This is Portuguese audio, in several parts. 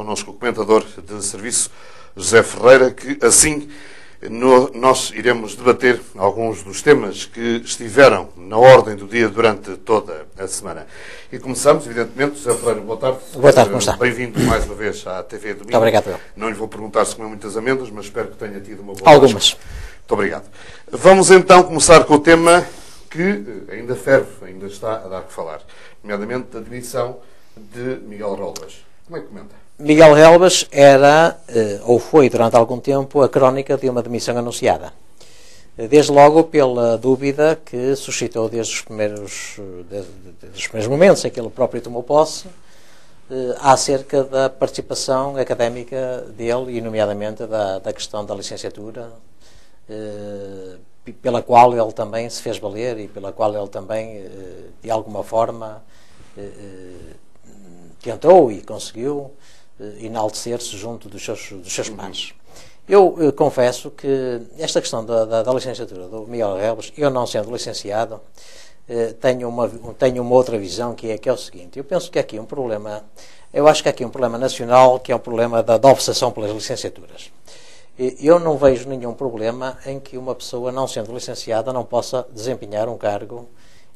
connosco o comentador de serviço, José Ferreira, que assim nós iremos debater alguns dos temas que estiveram na ordem do dia durante toda a semana. E começamos, evidentemente, José Ferreira, boa tarde. Boa tarde, como está? Bem-vindo mais uma vez à TV Domingo. Muito obrigado. Não lhe vou perguntar se comeu muitas amêndoas, mas espero que tenha tido uma boa Algumas. Muito obrigado. Vamos então começar com o tema que ainda ferve, ainda está a dar que falar, nomeadamente a demissão de Miguel Relvas. Como é que comenta? Miguel Relvas era, ou foi durante algum tempo, a crónica de uma demissão anunciada. Desde logo pela dúvida que suscitou desde os primeiros momentos em que ele próprio tomou posse, acerca da participação académica dele, e nomeadamente da questão da licenciatura, pela qual ele também se fez valer e pela qual ele também, de alguma forma, tentou e conseguiu enaltecer-se junto dos seus pares. Eu confesso que esta questão da licenciatura do Miguel Relvas, eu não sendo licenciado, tenho uma outra visão, que é o seguinte: eu penso que há aqui um problema, eu acho que há aqui um problema nacional, que é um problema da obsessão pelas licenciaturas. Eu não vejo nenhum problema em que uma pessoa, não sendo licenciada, não possa desempenhar um cargo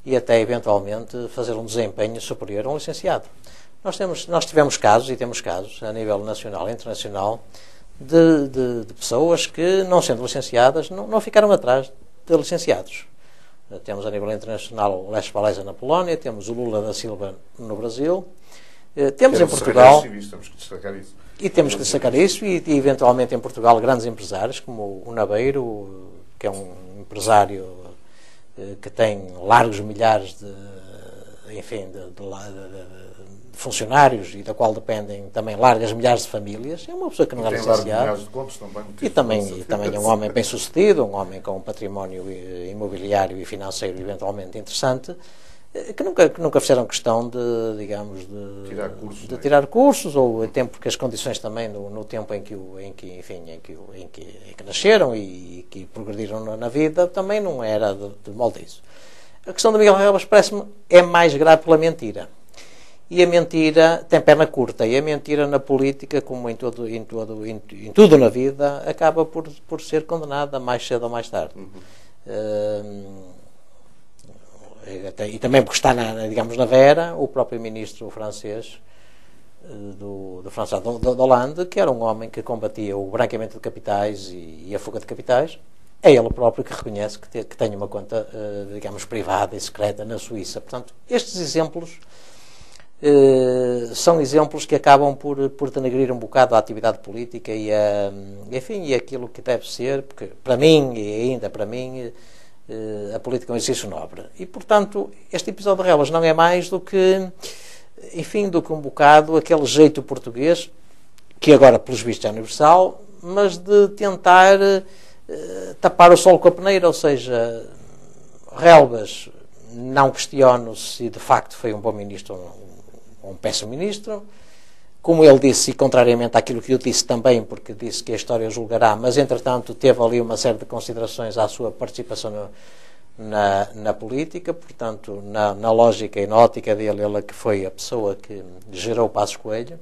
e até eventualmente fazer um desempenho superior a um licenciado. Nós tivemos casos, e temos casos a nível nacional e internacional, de pessoas que, não sendo licenciadas, não ficaram atrás de licenciados. Temos a nível internacional o Lech Walesa na Polónia, temos o Lula da Silva no Brasil, temos em Portugal... Temos que destacar isso. E temos que destacar isso, e eventualmente em Portugal grandes empresários, como o Nabeiro, que é um empresário que tem largos milhares de funcionários e da qual dependem também largas milhares de famílias. É uma pessoa que não é licenciada. E também é um homem bem sucedido, um homem com um património imobiliário e financeiro eventualmente interessante, que nunca fizeram questão de tirar cursos, ou até porque as condições também no tempo em que nasceram e que progrediram na vida também não era de molde isso. A questão do Miguel Relvas parece-me é mais grave pela mentira. E a mentira tem perna curta, e a mentira na política, como em tudo na vida, acaba por ser condenada mais cedo ou mais tarde. E também porque está na Vera, o próprio ministro francês do François Hollande, que era um homem que combatia o branqueamento de capitais e a fuga de capitais, é ele próprio que reconhece que tem uma conta, privada e secreta na Suíça. Portanto, estes exemplos são exemplos que acabam por denegrir um bocado a atividade política e aquilo que deve ser, porque para mim, a política é um exercício nobre. E, portanto, este episódio de Relvas não é mais do que um bocado aquele jeito português, que agora, pelos vistos, é universal, mas de tentar tapar o sol com a peneira, ou seja, Relvas, não questiono se de facto foi um bom ministro ou um péssimo ministro, como ele disse, e contrariamente àquilo que eu disse também, porque disse que a história julgará, mas entretanto teve ali uma série de considerações à sua participação na política, portanto, na lógica e na ótica dele, ele que foi a pessoa que gerou Passos Coelho.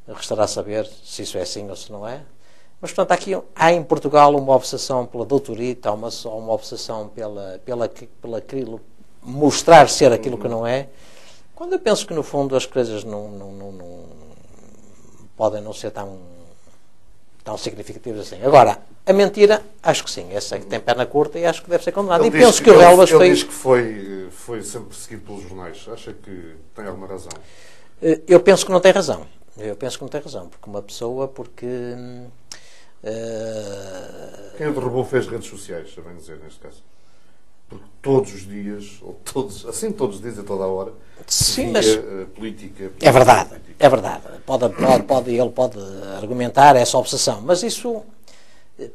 Restará saber se isso é assim ou se não é. Mas, portanto, há em Portugal uma obsessão pela doutorita, há uma obsessão pela mostrar ser aquilo que não é, quando eu penso que, no fundo, as coisas não podem não ser tão significativas assim. Agora, a mentira, acho que sim, essa que tem perna curta e acho que deve ser condenada. E penso que o Relvas foi... Ele diz que foi sempre seguido pelos jornais. Acha que tem alguma razão? Eu penso que não tem razão. Porque uma pessoa, Quem o derrubou fez redes sociais, a bem dizer, neste caso. Porque todos os dias, todos os dias, a toda a hora, sim, mas política. É verdade. Ele pode argumentar essa obsessão, mas isso,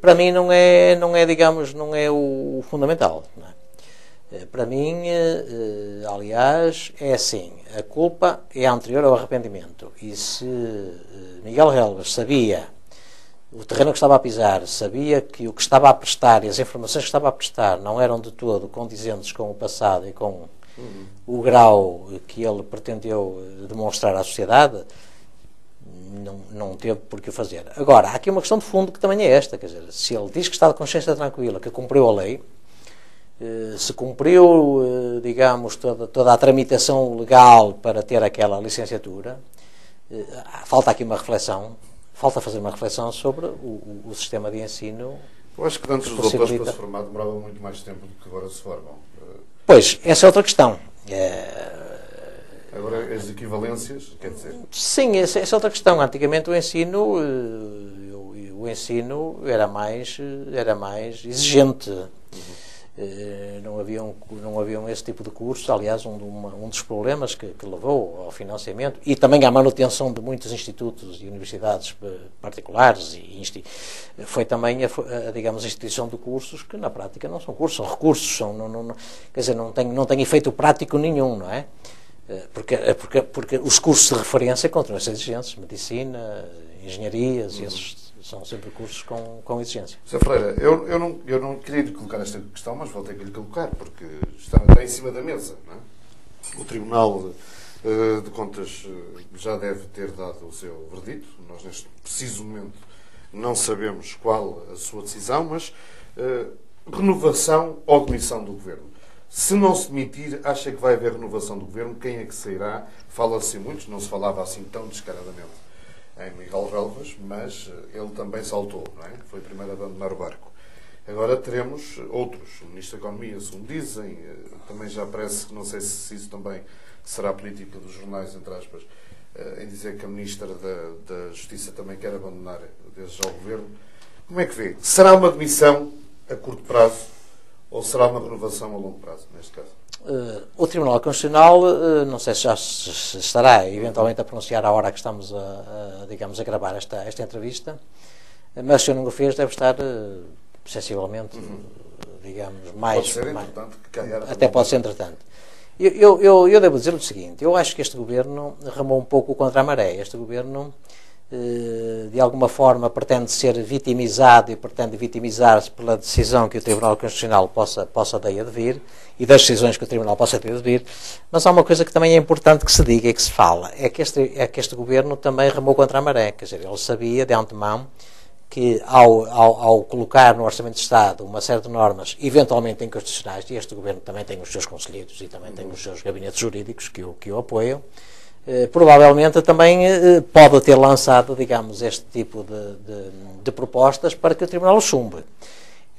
para mim, não é o fundamental. Não é? Para mim, aliás, é assim: a culpa é anterior ao arrependimento. E se Miguel Relvas sabia o terreno que estava a pisar, sabia que o que estava a prestar e as informações que estava a prestar não eram de todo condizentes com o passado e com o grau que ele pretendeu demonstrar à sociedade, não teve por que o fazer. Agora, há aqui uma questão de fundo que também é esta, quer dizer, se ele diz que está de consciência tranquila, que cumpriu a lei, se cumpriu, digamos, toda a tramitação legal para ter aquela licenciatura, falta aqui uma reflexão, falta fazer uma reflexão sobre o sistema de ensino. Eu acho que antes os doutores para se formar demoravam muito mais tempo do que agora se formam. Pois, essa é outra questão. Agora, as equivalências, quer dizer... Sim, essa é outra questão. Antigamente o ensino era mais exigente. Não haviam esse tipo de cursos. Aliás, um dos problemas que levou ao financiamento e também à manutenção de muitos institutos e universidades particulares foi também digamos, a instituição de cursos que na prática não são cursos, são recursos, quer dizer, não tem efeito prático nenhum, não é? Porque os cursos de referência continuam a ser exigentes, medicina, engenharias, esses são sempre cursos com exigência. Sr. Ferreira, eu não queria lhe colocar esta questão, mas vou ter que lhe colocar, porque está em cima da mesa. Não é? O Tribunal de Contas já deve ter dado o seu verdito. Nós, neste preciso momento, não sabemos qual a sua decisão, mas renovação ou demissão do Governo. Se não se demitir, acha que vai haver renovação do Governo? Quem é que sairá? Fala-se muito, não se falava assim tão descaradamente em Miguel Relvas, mas ele também saltou, não é? Foi o primeiro a abandonar o barco. Agora teremos outros. O Ministro da Economia, segundo dizem, também já parece que, não sei se isso também será política dos jornais, entre aspas, em dizer que a Ministra da Justiça também quer abandonar desde já o Governo. Como é que vê? Será uma demissão a curto prazo ou será uma renovação a longo prazo, neste caso? O Tribunal Constitucional, não sei se já se estará eventualmente a pronunciar à hora que estamos digamos, a gravar esta entrevista, mas se eu não o fez, deve estar sensivelmente, digamos, mais... Pode ser, entretanto, que caia... Até pode ser, entretanto. Eu devo dizer o seguinte, eu acho que este Governo remou um pouco contra a maré. Este Governo, de alguma forma, pretende ser vitimizado e pretende vitimizar-se pela decisão que o Tribunal Constitucional possa daí advir e das decisões que o Tribunal possa ter advir, mas há uma coisa que também é importante que se diga e que se fala, é que este Governo também remou contra a maré, quer dizer, ele sabia de antemão que ao colocar no Orçamento de Estado uma série de normas eventualmente inconstitucionais, e este Governo também tem os seus conselheiros e também tem os seus gabinetes jurídicos que o apoiam, provavelmente também pode ter lançado, digamos, este tipo de propostas para que o Tribunal o chumbe.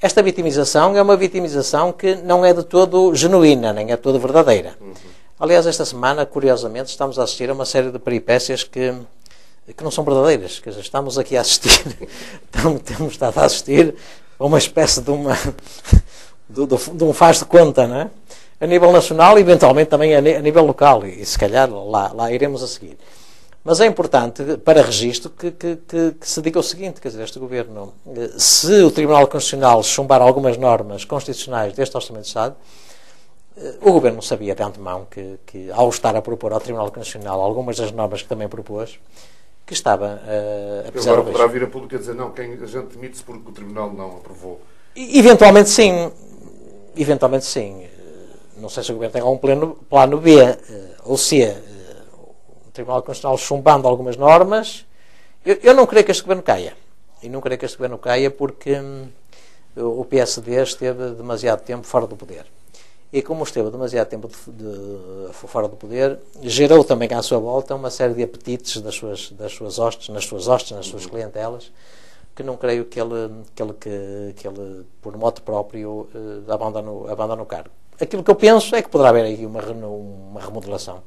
Esta vitimização é uma vitimização que não é de todo genuína, nem é de todo verdadeira. Aliás, esta semana, curiosamente, estamos a assistir a uma série de peripécias que não são verdadeiras. Quer dizer, estamos aqui a assistir, temos estado a assistir a uma espécie de um faz de conta, não é? A nível nacional e eventualmente também a nível local, e se calhar lá iremos a seguir. Mas é importante, para registro, que se diga o seguinte, quer dizer, este Governo, se o Tribunal Constitucional chumbar algumas normas constitucionais deste Orçamento de Estado, o Governo sabia de antemão que ao estar a propor ao Tribunal Constitucional algumas das normas que também propôs, que estava a pisar o risco. Poderá vir a público a dizer, não, a gente demite-se porque o Tribunal não aprovou. Eventualmente sim. Eventualmente sim. Não sei se o Governo tem algum plano B ou C. O Tribunal Constitucional chumbando algumas normas. Eu não creio que este Governo caia. E não creio que este Governo caia porque o PSD esteve demasiado tempo fora do poder. E como esteve demasiado tempo fora do poder, gerou também à sua volta uma série de apetites nas suas hostes, nas suas clientelas, que não creio que ele por modo próprio, abandone o cargo. Aquilo que eu penso é que poderá haver aí uma remodelação.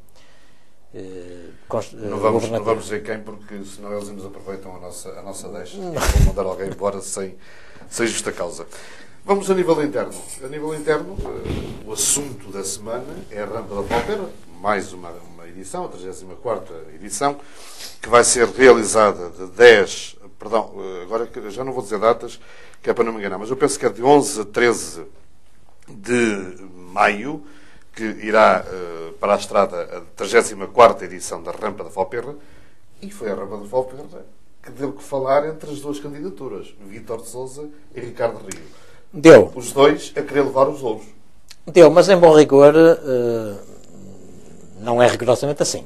Não vamos dizer quem, porque senão eles nos aproveitam a nossa deixa. Vão mandar alguém embora sem justa causa. Vamos a nível interno. A nível interno, o assunto da semana é a Rampa da Palpera, mais uma edição, a 34ª edição, que vai ser realizada de 10... Perdão, agora já não vou dizer datas, que é para não me enganar, mas eu penso que é de 11 a 13 de maio, que irá para a estrada a 34ª edição da Rampa da Valperra, e foi a Rampa da Valperra que deu que falar entre as duas candidaturas, Vítor de Sousa e Ricardo Rio. Deu. Os dois a querer levar os louros. Deu, mas em bom rigor não é rigorosamente assim.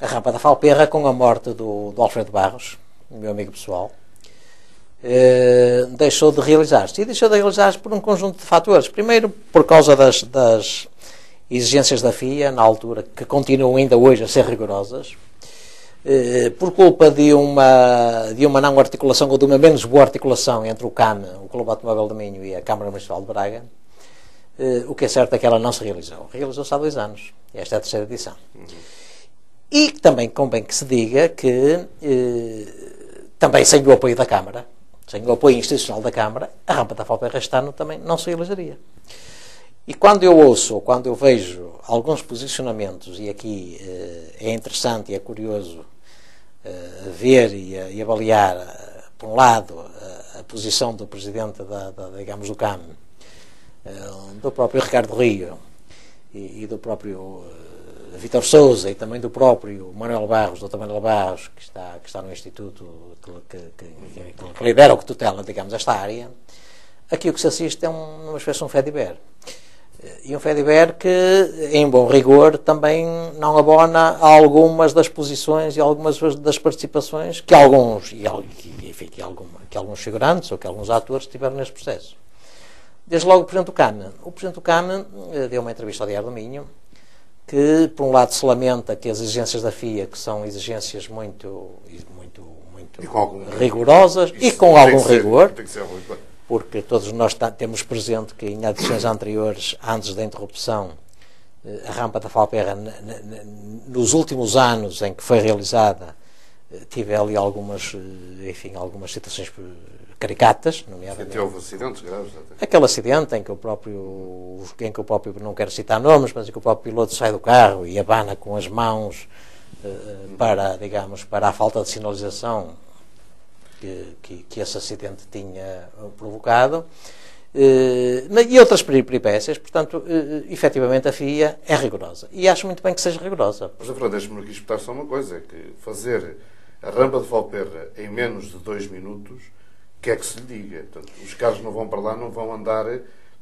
a rampa da Falperra, com a morte do Alfredo Barros, meu amigo pessoal, deixou de realizar-se. E deixou de realizar-se por um conjunto de fatores. Primeiro, por causa das exigências da FIA, na altura, que continuam ainda hoje a ser rigorosas, por culpa de uma não articulação, ou de uma menos boa articulação entre o CAM, o Clube Automóvel do Minho, e a Câmara Municipal de Braga. O que é certo é que ela não se realizou. Realizou-se há 2 anos. Esta é a 3ª edição. E também convém que se diga que, também sem o apoio da Câmara, sem o apoio institucional da Câmara, a rampa da Falperra este ano também não se realizaria. E quando eu ouço, ou quando eu vejo alguns posicionamentos, e aqui é interessante e é curioso ver e avaliar, por um lado, a posição do Presidente digamos, do CAM, do próprio Ricardo Rio e do próprio Vítor Sousa e também do próprio Manuel Barros, Dr. Manuel Barros, que está no Instituto que lidera ou que tutela, digamos, esta área. Aqui o que se assiste é uma espécie de um fediver. E um fediver que, em bom rigor, também não abona a algumas das posições e algumas das participações que alguns, que alguns figurantes ou que alguns atores tiveram neste processo. Desde logo o Presidente do CAM. O Presidente do CAM deu uma entrevista ao Diário do Minho, que, por um lado, se lamenta que as exigências da FIA, que são exigências muito rigorosas e com algum rigor, porque todos nós temos presente que em edições anteriores, antes da interrupção, a rampa da Falperra, nos últimos anos em que foi realizada, tive ali algumas situações caricatas, nomeadamente. Houve acidentes graves. Aquele acidente em que o próprio, não quero citar nomes, mas em que o próprio piloto sai do carro e abana com as mãos para a falta de sinalização que esse acidente tinha provocado, e outras peripécias. Portanto, efetivamente a FIA é rigorosa, e acho muito bem que seja rigorosa. Mas, Fernando, deixe-me aqui espetar só uma coisa, é que fazer a rampa de Falperra em menos de 2 minutos, o que é que se lhe diga? Portanto, os carros não vão para lá, não vão andar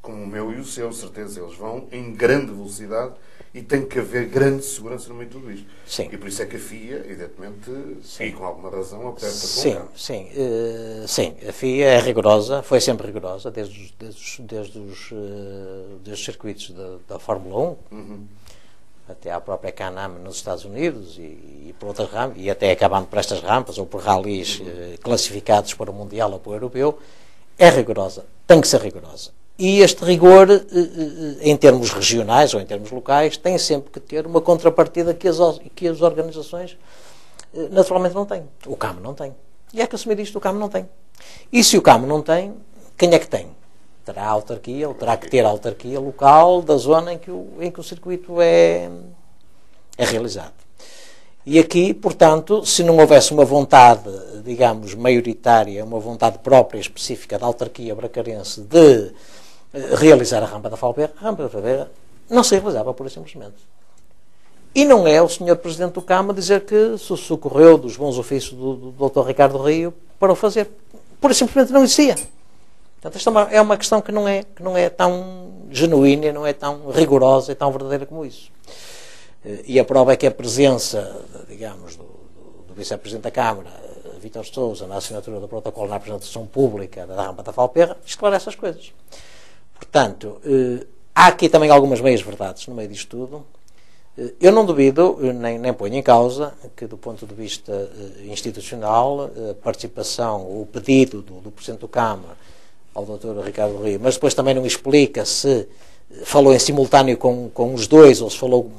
como o meu e o seu, certeza, eles vão em grande velocidade e tem que haver grande segurança no meio de tudo isto. Sim. E por isso é que a FIA, evidentemente, e com alguma razão, aperta com sim, sim, a FIA é rigorosa, foi sempre rigorosa, desde os circuitos da Fórmula 1, até à própria Can-Am nos Estados Unidos e por outras rampas, e até acabando por estas rampas, ou por rallies classificados para o Mundial ou para o Europeu, é rigorosa, tem que ser rigorosa. E este rigor, em termos regionais ou em termos locais, tem sempre que ter uma contrapartida que as organizações naturalmente não têm. O CAM não tem. E é que assumir isto, o CAM não tem. E se o CAM não tem, quem é que tem? Terá a autarquia, ou terá que ter a autarquia local da zona em que o circuito é realizado. E aqui, portanto, se não houvesse uma vontade, digamos, maioritária, uma vontade própria, específica da autarquia bracarense de realizar a rampa da Falperra, a rampa da Falperra não se realizava, pura e simplesmente. E não é o Sr. Presidente do CAM a dizer que se socorreu dos bons ofícios do Dr. Ricardo Rio para o fazer. Pura e simplesmente não existia. Portanto, esta é uma questão que não é tão genuína, não é tão rigorosa e tão verdadeira como isso. E a prova é que a presença, digamos, do Vice-Presidente da Câmara, Vítor Sousa, na assinatura do protocolo na apresentação pública da rampa da Falperra, esclarece essas coisas. Portanto, há aqui também algumas meias-verdades no meio disto tudo. Eu não duvido, nem ponho em causa, que do ponto de vista institucional, a participação, o pedido do Presidente do Câmara ao Dr. Ricardo Rio, mas depois também não explica se falou em simultâneo com os dois, ou se falou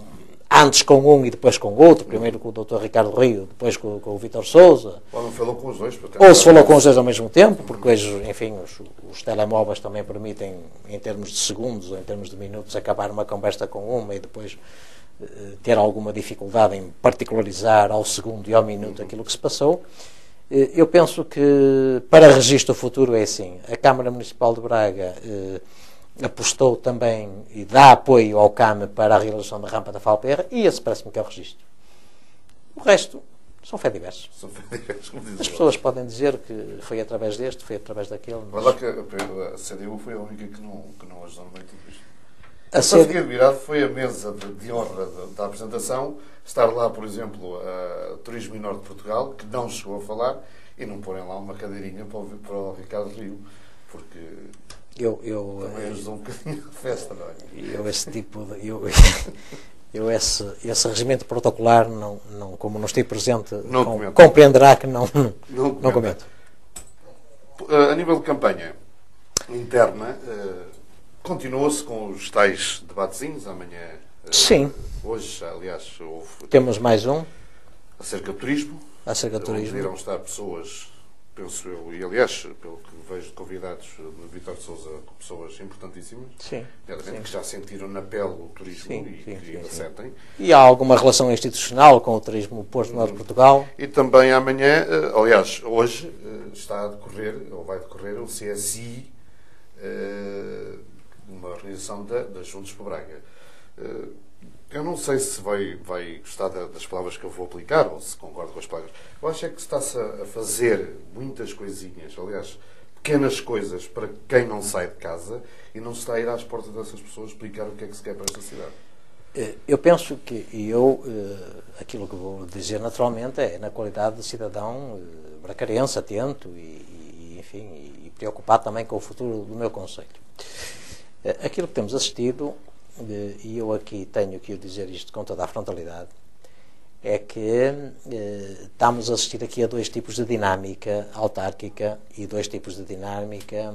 antes com um e depois com o outro, primeiro com o Dr. Ricardo Rio, depois com o Vítor Sousa. Ou não falou com os dois. Ou se falou com os dois ao mesmo tempo, porque hoje, enfim, os telemóveis também permitem, em termos de segundos ou em termos de minutos, acabar uma conversa com uma e depois ter alguma dificuldade em particularizar ao segundo e ao minuto aquilo que se passou. Eu penso que, para registro futuro, é assim. A Câmara Municipal de Braga apostou também e dá apoio ao CAM para a realização da rampa da Falperra, e esse parece-me que é o registro. O resto são fé diversos. As pessoas podem dizer que foi através deste, foi através daquele. Mas lá que a CDU foi a única que não ajudou no meio de tudo isto. a O que eu fiquei admirado foi a mesa de honra da apresentação, estar lá, por exemplo, a Turismo e Norte de Portugal, que não chegou a falar, e não porem lá uma cadeirinha para o Ricardo Rio, porque também ajudou um bocadinho a festa, não é? Esse tipo de... esse regimento protocolar, como não estive presente, compreenderá que não comento. A nível de campanha interna, continua-se com os tais debatezinhos amanhã. Sim. Hoje, aliás, temos mais um. Acerca do turismo. Acerca do turismo. Onde irão estar pessoas, penso eu, e aliás, pelo que vejo de convidados de Vítor de Sousa, pessoas importantíssimas. Sim. Que já sentiram na pele o turismo e que ainda sentem. E há alguma relação institucional com o turismo Porto Norte de Portugal. E também amanhã, aliás, hoje, está a decorrer, ou vai decorrer, o CSI, uma organização da Juntos por Braga. Eu não sei se vai gostar das palavras que eu vou aplicar ou se concorda com as palavras. Eu acho que está-se a fazer muitas coisinhas, aliás, pequenas coisas para quem não sai de casa e não se está a ir às portas dessas pessoas explicar o que é que se quer para esta cidade. Eu penso que aquilo que vou dizer naturalmente é na qualidade de cidadão bracarense, atento e preocupado também com o futuro do meu concelho. Aquilo que temos assistido, e eu aqui tenho que dizer isto com toda a frontalidade, é que estamos a assistir aqui a dois tipos de dinâmica autárquica e dois tipos de dinâmica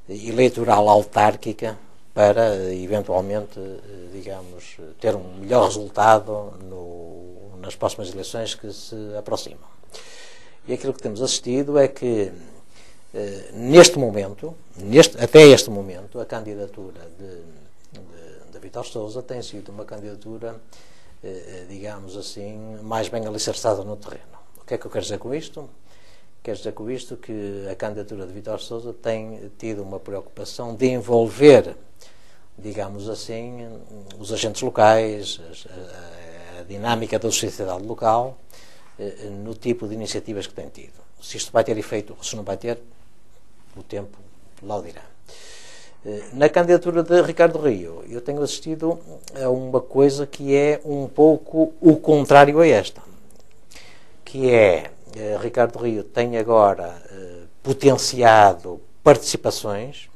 eleitoral autárquica para, eventualmente, digamos, ter um melhor resultado nas próximas eleições que se aproximam. E aquilo que temos assistido é que, neste momento, até este momento, a candidatura de Vítor Sousa tem sido uma candidatura, digamos assim, mais bem alicerçada no terreno. O que é que eu quero dizer com isto? Quero dizer com isto que a candidatura de Vítor Sousa tem tido uma preocupação de envolver, digamos assim, os agentes locais, a dinâmica da sociedade local, no tipo de iniciativas que tem tido. Se isto vai ter efeito ou se não vai ter, o tempo lá o dirá. Na candidatura de Ricardo Rio, eu tenho assistido a uma coisa que é um pouco o contrário a esta, que é, Ricardo Rio tem agora potenciado participações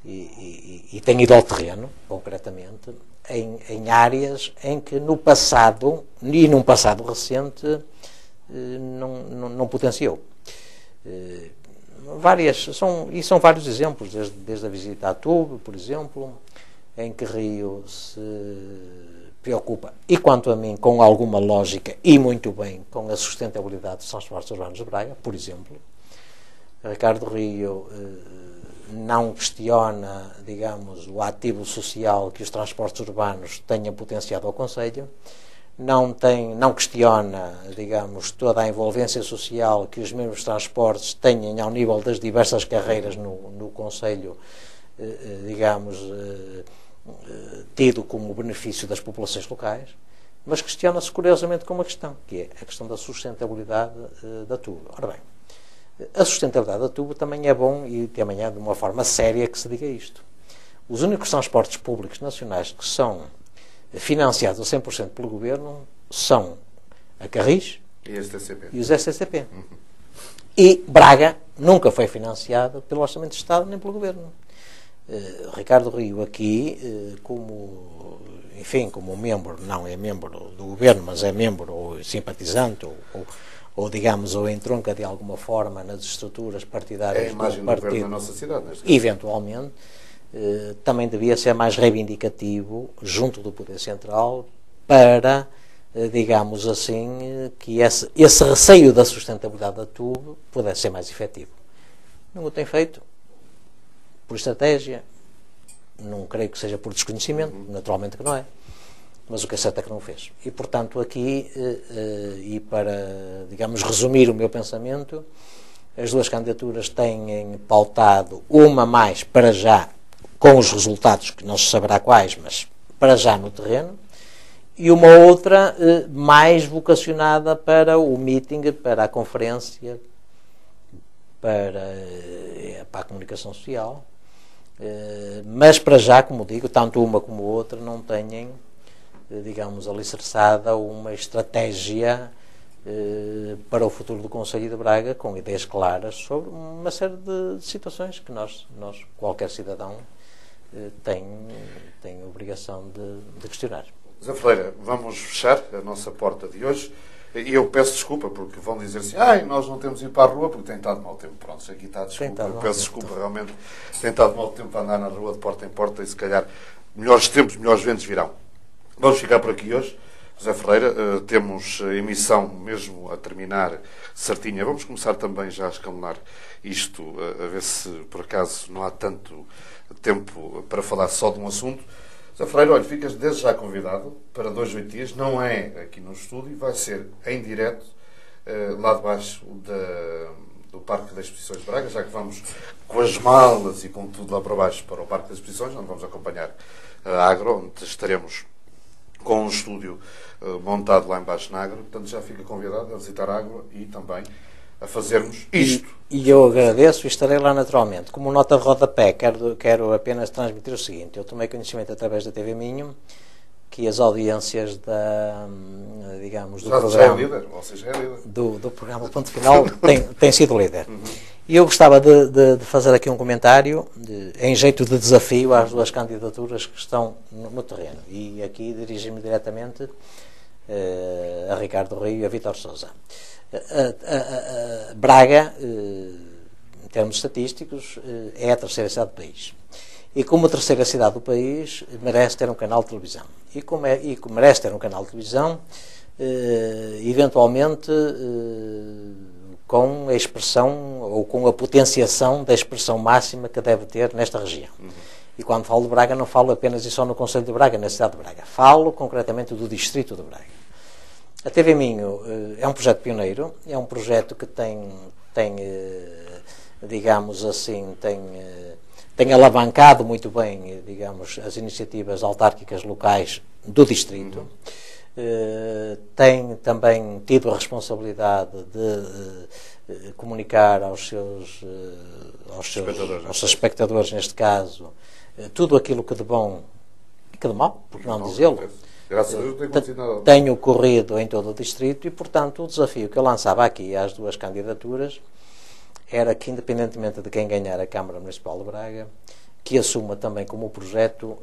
e tem ido ao terreno, concretamente, em áreas em que no passado, e num passado recente, não potenciou. São vários exemplos, desde a visita à Tube, por exemplo, em que Rio se preocupa, e quanto a mim, com alguma lógica, e muito bem, com a sustentabilidade dos transportes urbanos de Braga, por exemplo. Ricardo Rio não questiona, digamos, o ativo social que os transportes urbanos tenham potenciado ao concelho, não questiona, digamos, toda a envolvência social que os mesmos transportes tenham ao nível das diversas carreiras no concelho, digamos, tido como benefício das populações locais, mas questiona-se curiosamente com uma questão, que é a questão da sustentabilidade da Tube. Ora bem, a sustentabilidade da Tube também é bom, e também é de uma forma séria que se diga isto. Os únicos transportes públicos nacionais que são financiados a 100% pelo Governo são a Carris e os STCP. E Braga nunca foi financiada pelo Orçamento de Estado nem pelo Governo. Ricardo Rio aqui, como membro, não é membro do Governo, mas é membro ou simpatizante ou digamos, ou entronca de alguma forma nas estruturas partidárias do partido. É a imagem do Governo na nossa cidade. Eventualmente, também devia ser mais reivindicativo junto do Poder Central para, digamos assim, que esse receio da sustentabilidade da Tube pudesse ser mais efetivo. Não o tem feito por estratégia, não creio que seja por desconhecimento, naturalmente que não é, mas o que é certo é que não o fez. E, portanto, aqui, e para, digamos, resumir o meu pensamento, as duas candidaturas têm pautado uma mais para já, com os resultados que não se saberá quais, mas para já no terreno, e uma outra mais vocacionada para o meeting, para a conferência, para a comunicação social, Mas para já, como digo, tanto uma como outra não têm, digamos, alicerçada uma estratégia para o futuro do Conselho de Braga, com ideias claras sobre uma série de situações que nós qualquer cidadão, tem a obrigação de questionar. Zé Ferreira, vamos fechar a nossa porta de hoje. E eu peço desculpa, porque vão dizer assim, nós não temos de ir para a rua porque tem estado mau tempo. Pronto, aqui está a desculpa. Eu peço desculpa, realmente tem estado mau tempo para andar na rua de porta em porta e se calhar melhores tempos, melhores ventos virão. Vamos ficar por aqui hoje. José Ferreira, temos a emissão mesmo a terminar certinha. Vamos começar também já a escalonar isto, a ver se por acaso não há tanto tempo para falar só de um assunto. José Ferreira, olha, ficas desde já convidado para 2 8 dias, não é aqui no estúdio, vai ser em direto, lá debaixo do Parque das Exposições de Braga, já que vamos com as malas e com tudo lá para baixo para o Parque das Exposições, onde vamos acompanhar a Agro, onde estaremos com um estúdio montado lá embaixo na Agro. Portanto, já fica convidado a visitar a Agro e também a fazermos isto. E eu agradeço e estarei lá naturalmente. Como nota de rodapé, quero apenas transmitir o seguinte. Eu tomei conhecimento através da TV Minho que as audiências digamos, do programa... Já é líder, ou seja, é líder. Do programa Ponto Final tem sido líder. E eu gostava de fazer aqui um comentário em jeito de desafio às 2 candidaturas que estão no terreno. E aqui dirigi-me diretamente a Ricardo Rio e a Vítor Sousa. Braga, em termos estatísticos, é a 3ª cidade do país. E como a 3ª cidade do país, merece ter um canal de televisão. E como merece ter um canal de televisão, eventualmente com a expressão ou com a potenciação da expressão máxima que deve ter nesta região. E quando falo de Braga, não falo apenas e só no Concelho de Braga, na cidade de Braga. Falo concretamente do distrito de Braga. A TV Minho é um projeto pioneiro, é um projeto que tem digamos assim, tem alavancado muito bem, digamos, as iniciativas autárquicas locais do distrito. Tem também tido a responsabilidade de comunicar aos seus espectadores, neste caso, tudo aquilo que de bom e que de mau, por não dizê-lo, graças a Deus não tem acontecido nada. Tem ocorrido em todo o distrito e, portanto, o desafio que eu lançava aqui às 2 candidaturas era que, independentemente de quem ganhar a Câmara Municipal de Braga, que assuma também como projeto,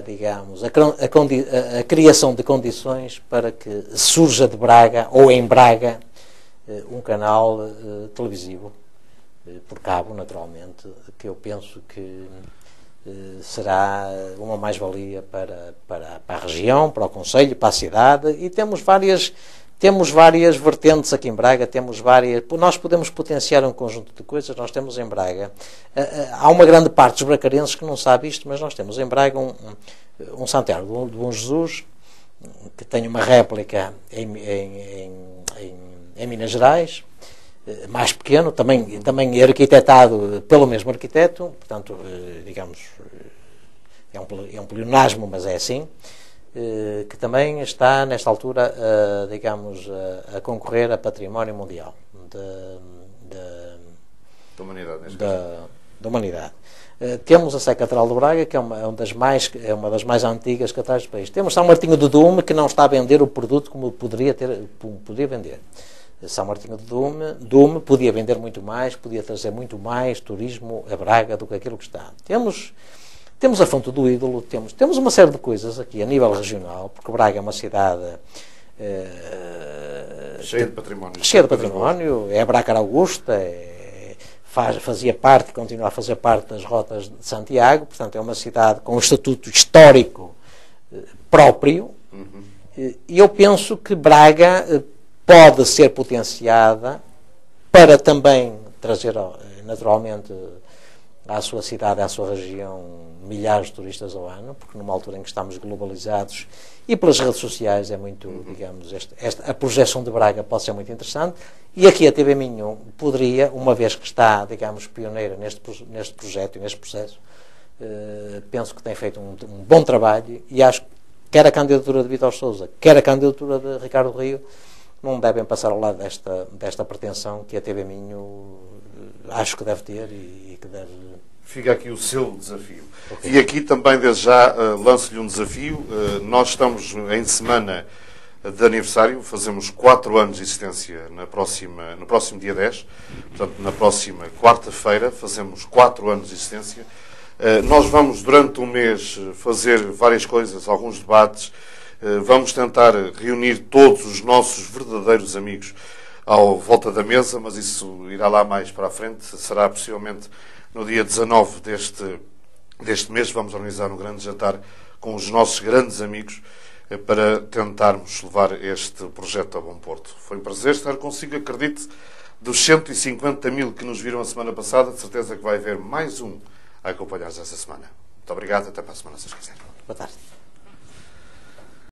digamos, a criação de condições para que surja de Braga, ou em Braga, um canal televisivo, por cabo, naturalmente, que eu penso que será uma mais-valia para a região, para o concelho, para a cidade, e temos várias vertentes aqui em Braga, nós podemos potenciar um conjunto de coisas. Nós temos em Braga, há uma grande parte dos bracarenses que não sabe isto, mas nós temos em Braga um Santiago de Bom Jesus, que tem uma réplica em Minas Gerais, mais pequeno, também arquitetado pelo mesmo arquiteto, portanto, digamos, é um pleonasmo, mas é assim, que também está, nesta altura, digamos, a concorrer a património mundial da humanidade. Temos a Sé Catedral de Braga, que é uma das mais antigas catedrais do país. Temos São Martinho de Dume, que não está a vender o produto como poderia vender. São Martinho de Dume podia vender muito mais, podia trazer muito mais turismo a Braga do que aquilo que está. Temos a Fonte do Ídolo, temos uma série de coisas aqui a nível regional, porque Braga é uma cidade cheia de património. Cheia de património, é a Braga Augusta, fazia parte e continua a fazer parte das rotas de Santiago, portanto é uma cidade com um estatuto histórico próprio, e eu penso que Braga pode ser potenciada para também trazer, naturalmente, à sua cidade, à sua região, milhares de turistas ao ano, porque numa altura em que estamos globalizados e pelas redes sociais é muito, digamos, a projeção de Braga pode ser muito interessante, e aqui a TV Minho poderia, uma vez que está, digamos, pioneira neste projeto e neste processo, penso que tem feito um bom trabalho, e acho que quer a candidatura de Vítor Sousa, quer a candidatura de Ricardo Rio, não devem passar ao lado desta pretensão que a TV Minho acho que deve ter e que deve fica aqui o seu desafio. Okay. E aqui também, desde já, lanço-lhe um desafio. Nós estamos em semana de aniversário, fazemos 4 anos de existência no próximo dia 10, portanto, na próxima quarta-feira, fazemos 4 anos de existência. Nós vamos, durante um mês, fazer várias coisas, alguns debates, vamos tentar reunir todos os nossos verdadeiros amigos à volta da mesa, mas isso irá lá mais para a frente, será possivelmente no dia 19 deste mês, vamos organizar um grande jantar com os nossos grandes amigos, para tentarmos levar este projeto a bom porto. Foi um prazer estar consigo, acredite, dos 150 mil que nos viram a semana passada, de certeza que vai haver mais um a acompanhar-nos esta semana. Muito obrigado, até para a semana, se quiserem. Boa tarde.